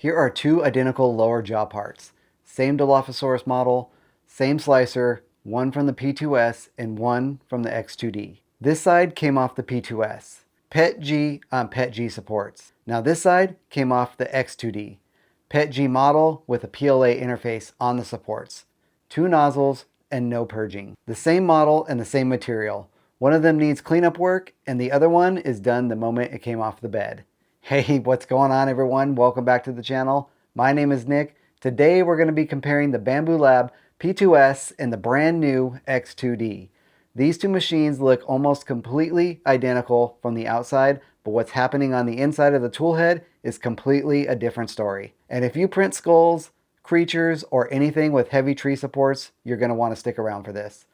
Here are two identical lower jaw parts. Same Dilophosaurus model, same slicer, one from the P2S and one from the X2D. This side came off the P2S. PET-G on PET-G supports. Now this side came off the X2D. PET-G model with a PLA interface on the supports. Two nozzles and no purging. The same model and the same material. One of them needs cleanup work and the other one is done the moment it came off the bed. Hey, what's going on everyone? Welcome back to the channel. My name is Nick. Today we're going to be comparing the Bambu Lab P2S and the brand new X2D. These two machines look almost completely identical from the outside, but what's happening on the inside of the tool head is completely a different story. And if you print skulls, creatures, or anything with heavy tree supports, you're going to want to stick around for this.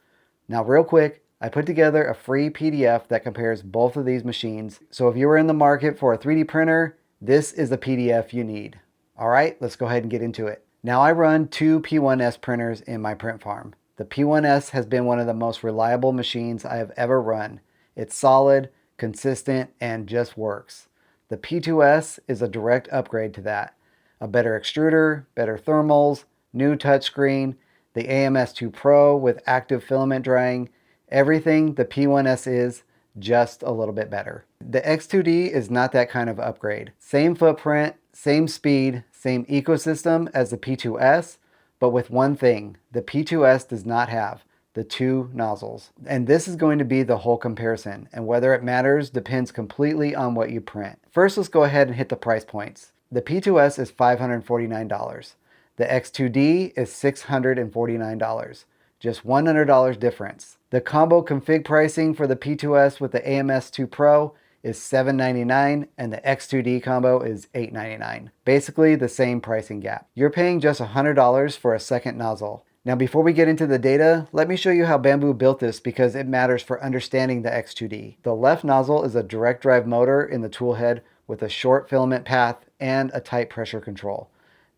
Now real quick, I put together a free PDF that compares both of these machines. So if you are in the market for a 3D printer, this is the PDF you need. All right, let's go ahead and get into it. Now I run two P1S printers in my print farm. The P1S has been one of the most reliable machines I have ever run. It's solid, consistent, and just works. The P2S is a direct upgrade to that. A better extruder, better thermals, new touchscreen, the AMS2 Pro with active filament drying, everything the P1S is, just a little bit better. The X2D is not that kind of upgrade. Same footprint, same speed, same ecosystem as the P2S, but with one thing, the P2S does not have the two nozzles. And this is going to be the whole comparison, and whether it matters depends completely on what you print. First, let's go ahead and hit the price points. The P2S is $549. The X2D is $649. Just $100 difference. The combo config pricing for the P2S with the AMS2 Pro is $799 and the X2D combo is $899. Basically the same pricing gap. You're paying just $100 for a second nozzle. Now before we get into the data, let me show you how Bambu built this because it matters for understanding the X2D. The left nozzle is a direct drive motor in the tool head with a short filament path and a tight pressure control.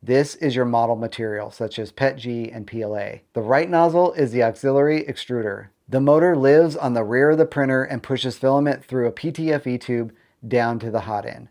This is your model material, such as PET-G and PLA. The right nozzle is the auxiliary extruder. The motor lives on the rear of the printer and pushes filament through a PTFE tube down to the hot end.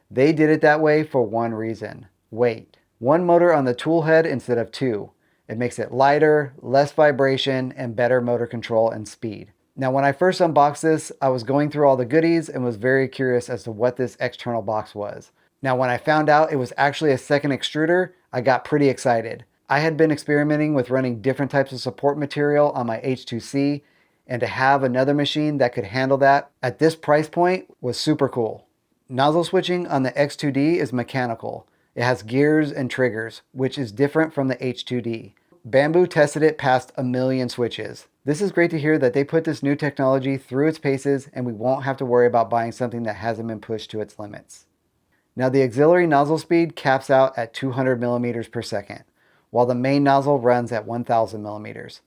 They did it that way for one reason: weight. One motor on the tool head instead of two. It makes it lighter, less vibration, and better motor control and speed. Now when I first unboxed this, I was going through all the goodies and was very curious as to what this external box was. Now when I found out it was actually a second extruder, I got pretty excited. I had been experimenting with running different types of support material on my H2C, and to have another machine that could handle that at this price point was super cool. Nozzle switching on the X2D is mechanical. It has gears and triggers, which is different from the H2D. Bambu tested it past 1 million switches. This is great to hear that they put this new technology through its paces and we won't have to worry about buying something that hasn't been pushed to its limits. Now the auxiliary nozzle speed caps out at 200 millimeters per second, while the main nozzle runs at 1000 millimeters.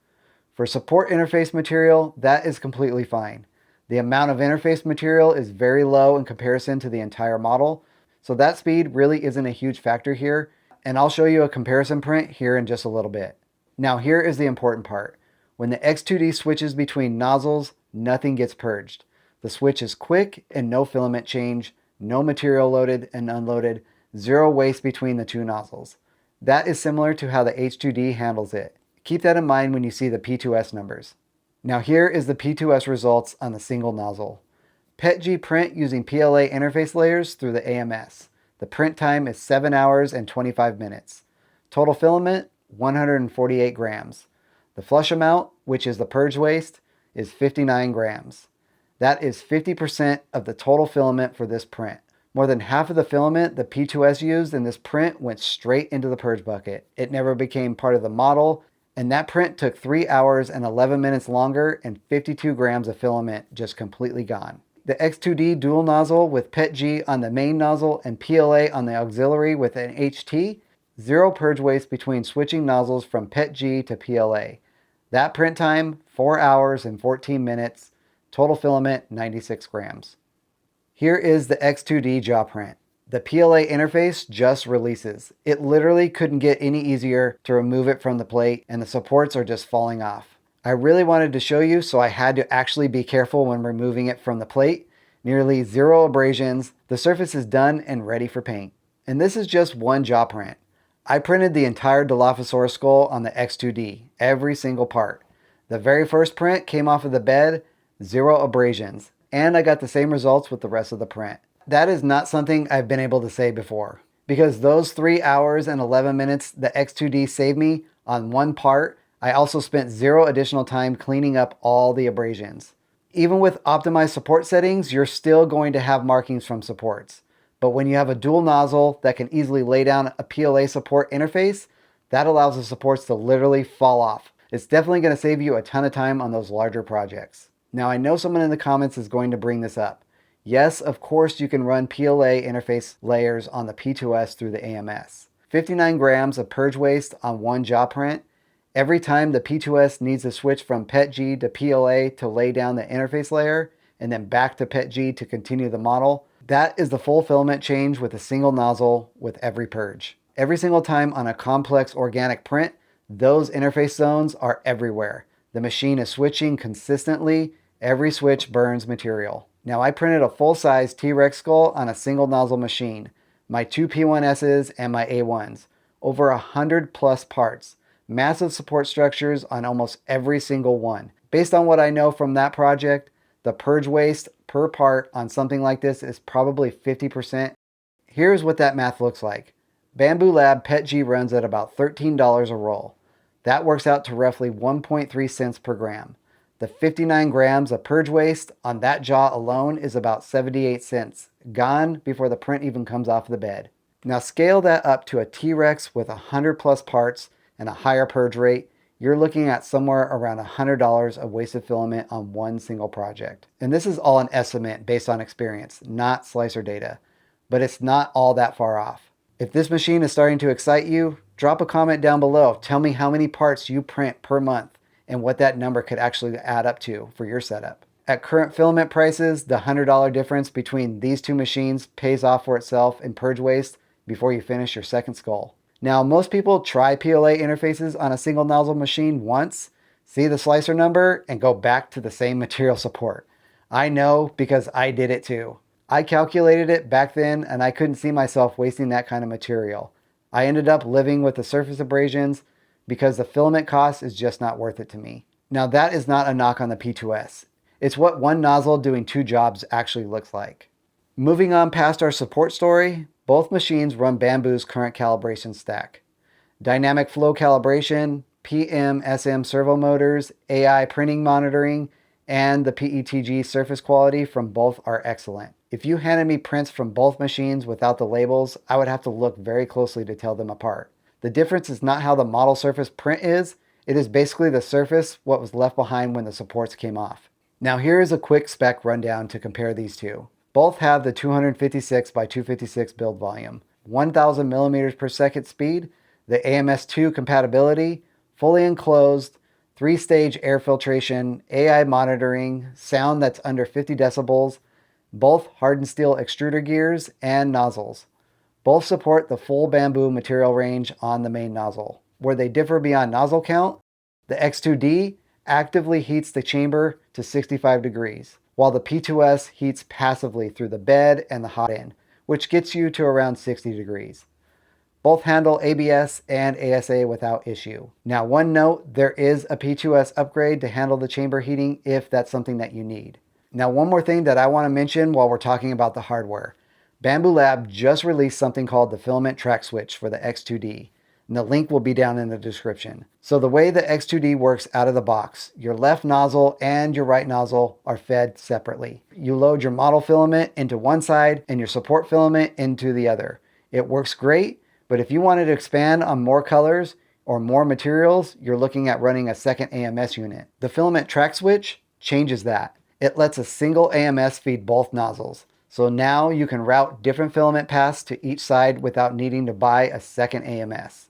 For support interface material, that is completely fine. The amount of interface material is very low in comparison to the entire model, so that speed really isn't a huge factor here, and I'll show you a comparison print here in just a little bit. Now here is the important part. When the X2D switches between nozzles, nothing gets purged. The switch is quick and no filament change, no material loaded and unloaded, zero waste between the two nozzles. That is similar to how the H2D handles it. Keep that in mind when you see the P2S numbers. Now here is the P2S results on the single nozzle. PET-G print using PLA interface layers through the AMS. The print time is 7 hours and 25 minutes. Total filament, 148 grams. The flush amount, which is the purge waste, is 59 grams. That is 50% of the total filament for this print. More than half of the filament the P2S used in this print went straight into the purge bucket. It never became part of the model, and that print took 3 hours and 11 minutes longer and 52 grams of filament just completely gone. The X2D dual nozzle with PET-G on the main nozzle and PLA on the auxiliary with an HT, zero purge waste between switching nozzles from PET-G to PLA. That print time, 4 hours and 14 minutes. Total filament, 96 grams. Here is the X2D jaw print. The PLA interface just releases. It literally couldn't get any easier to remove it from the plate, and the supports are just falling off. I really wanted to show you, so I had to actually be careful when removing it from the plate. Nearly zero abrasions. The surface is done and ready for paint. And this is just one jaw print. I printed the entire Dilophosaurus skull on the X2D, every single part. The very first print came off of the bed, 0 abrasions, and I got the same results with the rest of the print. That is not something I've been able to say before, because those 3 hours and 11 minutes the X2D saved me on one part, I also spent 0 additional time cleaning up all the abrasions. Even with optimized support settings, you're still going to have markings from supports. But when you have a dual nozzle that can easily lay down a PLA support interface, that allows the supports to literally fall off. It's definitely going to save you a ton of time on those larger projects. Now I know someone in the comments is going to bring this up. Yes, of course you can run PLA interface layers on the P2S through the AMS. 59 grams of purge waste on one jaw print. Every time the P2S needs to switch from PETG to PLA to lay down the interface layer, and then back to PETG to continue the model, that is the full filament change with a single nozzle with every purge. Every single time on a complex organic print, those interface zones are everywhere. The machine is switching consistently. Every switch burns material. Now I printed a full-size T-Rex skull on a single nozzle machine, my 2 P1Ss and my A1s, over 100 plus parts, massive support structures on almost every single one. Based on what I know from that project, the purge waste per part on something like this is probably 50%. Here's what that math looks like. Bambu Lab PETG runs at about $13 a roll. That works out to roughly 1.3 cents per gram. The 59 grams of purge waste on that jaw alone is about 78 cents, gone before the print even comes off the bed. Now scale that up to a T-Rex with 100 plus parts and a higher purge rate, you're looking at somewhere around $100 of wasted filament on one single project. And this is all an estimate based on experience, not slicer data, but it's not all that far off. If this machine is starting to excite you, drop a comment down below. Tell me how many parts you print per month and what that number could actually add up to for your setup. At current filament prices, the $100 difference between these two machines pays off for itself in purge waste before you finish your second skull. Now, most people try PLA interfaces on a single nozzle machine once, see the slicer number, and go back to the same material support. I know because I did it too. I calculated it back then and I couldn't see myself wasting that kind of material. I ended up living with the surface abrasions because the filament cost is just not worth it to me. Now that is not a knock on the P2S. It's what one nozzle doing two jobs actually looks like. Moving on past our support story, both machines run Bambu's current calibration stack. Dynamic flow calibration, PM/SM servo motors, AI printing monitoring, and the PETG surface quality from both are excellent. If you handed me prints from both machines without the labels, I would have to look very closely to tell them apart. The difference is not how the model surface print is, it is basically the surface what was left behind when the supports came off. Now here is a quick spec rundown to compare these two. Both have the 256 by 256 build volume, 1000 millimeters per second speed, the AMS2 compatibility, fully enclosed, 3-stage air filtration, AI monitoring, sound that's under 50 decibels, both hardened steel extruder gears and nozzles. Both support the full Bambu material range on the main nozzle. Where they differ beyond nozzle count, the X2D actively heats the chamber to 65 degrees, while the P2S heats passively through the bed and the hot end, which gets you to around 60 degrees. Both handle ABS and ASA without issue. Now one note, there is a P2S upgrade to handle the chamber heating if that's something that you need. Now one more thing that I want to mention while we're talking about the hardware. Bambu Lab just released something called the Filament Track Switch for the X2D. And the link will be down in the description. So the way the X2D works out of the box, your left nozzle and your right nozzle are fed separately. You load your model filament into one side and your support filament into the other. It works great, but if you wanted to expand on more colors or more materials, you're looking at running a second AMS unit. The Filament Track Switch changes that. It lets a single AMS feed both nozzles. So now you can route different filament paths to each side without needing to buy a second AMS.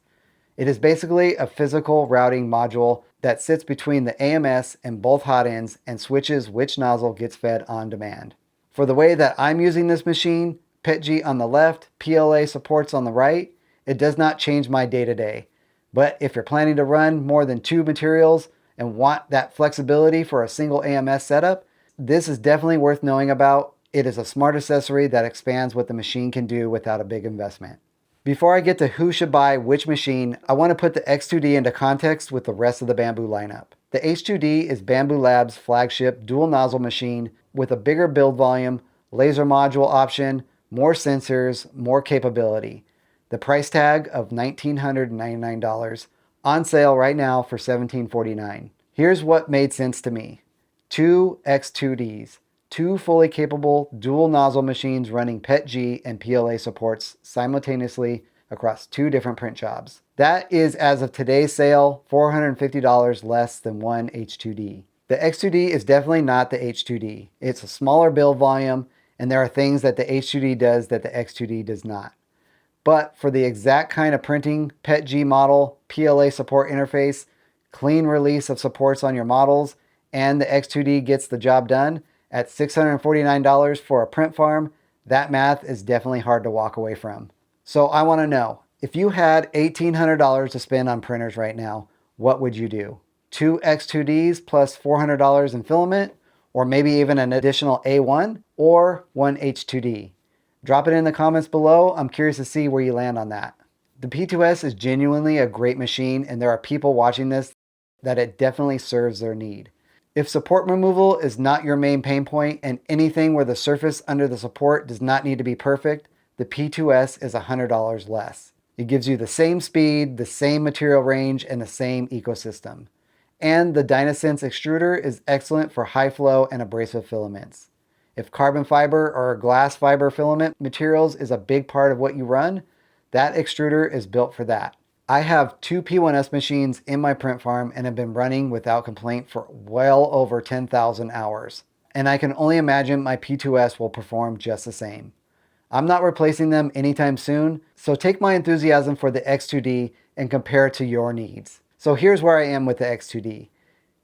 It is basically a physical routing module that sits between the AMS and both hot ends and switches which nozzle gets fed on demand. For the way that I'm using this machine, PETG on the left, PLA supports on the right, it does not change my day-to-day. But if you're planning to run more than two materials and want that flexibility for a single AMS setup, this is definitely worth knowing about. It is a smart accessory that expands what the machine can do without a big investment. Before I get to who should buy which machine, I want to put the X2D into context with the rest of the Bambu lineup. The X2D is Bambu Lab's flagship dual nozzle machine with a bigger build volume, laser module option, more sensors, more capability. The price tag of $1,999, on sale right now for $1,749. Here's what made sense to me. Two X2Ds. Two fully capable dual nozzle machines running PET-G and PLA supports simultaneously across two different print jobs. That is, as of today's sale, $450 less than one H2D. The X2D is definitely not the H2D. It's a smaller build volume, and there are things that the H2D does that the X2D does not. But for the exact kind of printing, PET-G model, PLA support interface, clean release of supports on your models, and the X2D gets the job done, at $649 for a print farm, that math is definitely hard to walk away from. So I want to know, if you had $1,800 to spend on printers right now, what would you do? Two X2Ds plus $400 in filament, or maybe even an additional A1, or one H2D? Drop it in the comments below. I'm curious to see where you land on that. The P2S is genuinely a great machine, and there are people watching this that it definitely serves their need. If support removal is not your main pain point and anything where the surface under the support does not need to be perfect, the P2S is $100 less. It gives you the same speed, the same material range, and the same ecosystem. And the Dynasense extruder is excellent for high flow and abrasive filaments. If carbon fiber or glass fiber filament materials is a big part of what you run, that extruder is built for that. I have two P1S machines in my print farm and have been running without complaint for well over 10,000 hours. And I can only imagine my P2S will perform just the same. I'm not replacing them anytime soon, so take my enthusiasm for the X2D and compare it to your needs. So here's where I am with the X2D.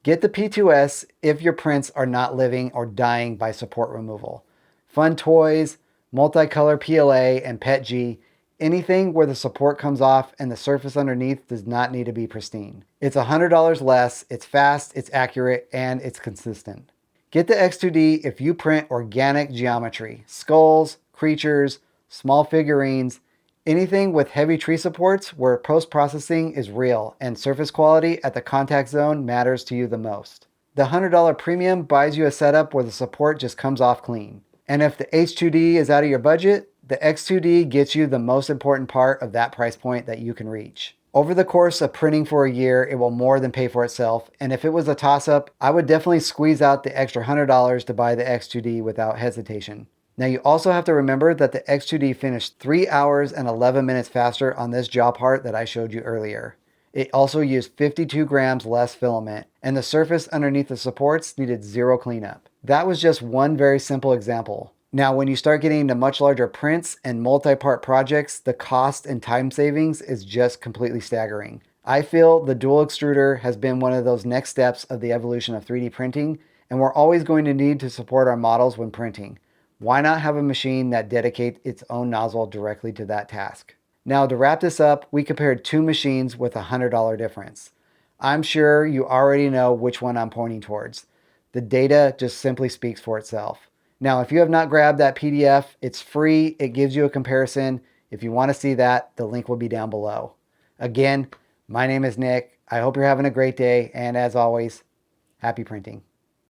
Get the P2S if your prints are not living or dying by support removal. Fun toys, multicolor PLA, and PET-G, anything where the support comes off and the surface underneath does not need to be pristine. It's $100 less, it's fast, it's accurate, and it's consistent. Get the X2D if you print organic geometry, skulls, creatures, small figurines, anything with heavy tree supports where post-processing is real and surface quality at the contact zone matters to you the most. The $100 premium buys you a setup where the support just comes off clean. And if the H2D is out of your budget, the X2D gets you the most important part of that price point that you can reach. Over the course of printing for a year, it will more than pay for itself, and if it was a toss-up, I would definitely squeeze out the extra $100 to buy the X2D without hesitation. Now you also have to remember that the X2D finished 3 hours and 11 minutes faster on this job part that I showed you earlier. It also used 52 grams less filament, and the surface underneath the supports needed zero cleanup. That was just one very simple example. Now, when you start getting into much larger prints and multi-part projects, the cost and time savings is just completely staggering. I feel the dual extruder has been one of those next steps of the evolution of 3D printing, and we're always going to need to support our models when printing. Why not have a machine that dedicates its own nozzle directly to that task? Now, to wrap this up, we compared two machines with a $100 difference. I'm sure you already know which one I'm pointing towards. The data just simply speaks for itself. Now, if you have not grabbed that PDF, it's free. It gives you a comparison. If you want to see that, the link will be down below. Again, my name is Nick. I hope you're having a great day. And as always, happy printing.